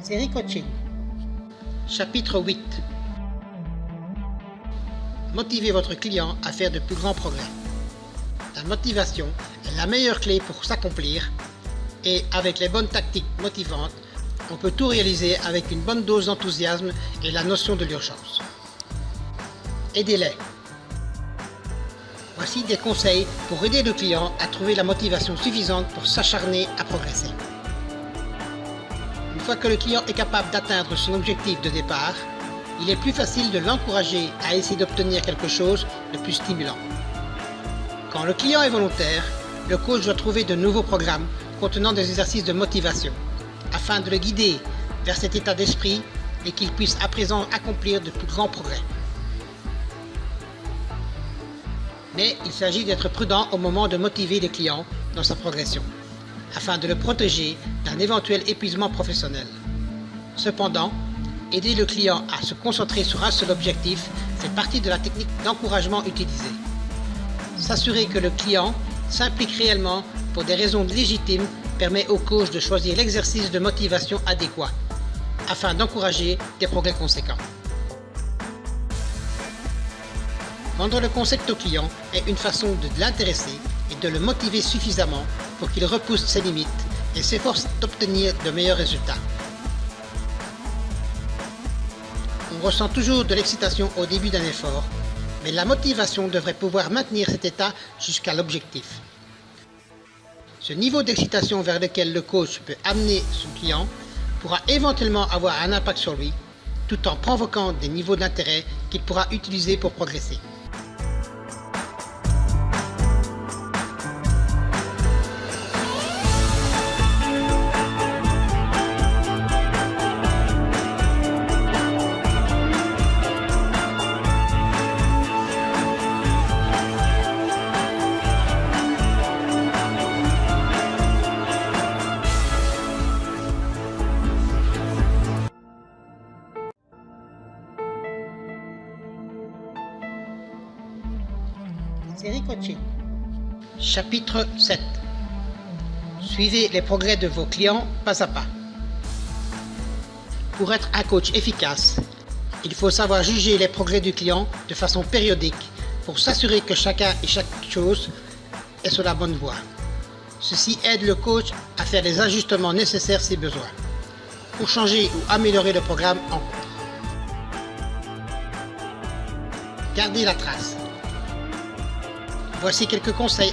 Série coaching. Chapitre 8. Motivez votre client à faire de plus grands progrès. La motivation est la meilleure clé pour s'accomplir et avec les bonnes tactiques motivantes, on peut tout réaliser avec une bonne dose d'enthousiasme et la notion de l'urgence. Aidez-les. Voici des conseils pour aider le client à trouver la motivation suffisante pour s'acharner à progresser. Une fois que le client est capable d'atteindre son objectif de départ, il est plus facile de l'encourager à essayer d'obtenir quelque chose de plus stimulant. Quand le client est volontaire, le coach doit trouver de nouveaux programmes contenant des exercices de motivation, afin de le guider vers cet état d'esprit et qu'il puisse à présent accomplir de plus grands progrès. Mais il s'agit d'être prudent au moment de motiver les clients dans sa progression, afin de le protéger d'un éventuel épuisement professionnel. Cependant, aider le client à se concentrer sur un seul objectif fait partie de la technique d'encouragement utilisée. S'assurer que le client s'implique réellement pour des raisons légitimes permet au coach de choisir l'exercice de motivation adéquat, afin d'encourager des progrès conséquents. Vendre le concept au client est une façon de l'intéresser et de le motiver suffisamment pour qu'il repousse ses limites et s'efforce d'obtenir de meilleurs résultats. On ressent toujours de l'excitation au début d'un effort, mais la motivation devrait pouvoir maintenir cet état jusqu'à l'objectif. Ce niveau d'excitation vers lequel le coach peut amener son client pourra éventuellement avoir un impact sur lui, tout en provoquant des niveaux d'intérêt qu'il pourra utiliser pour progresser. Série coaching. Chapitre 7. Suivez les progrès de vos clients pas à pas. Pour être un coach efficace, il faut savoir juger les progrès du client de façon périodique pour s'assurer que chacun et chaque chose est sur la bonne voie. Ceci aide le coach à faire les ajustements nécessaires si besoin, pour changer ou améliorer le programme en cours. Gardez la trace. Voici quelques conseils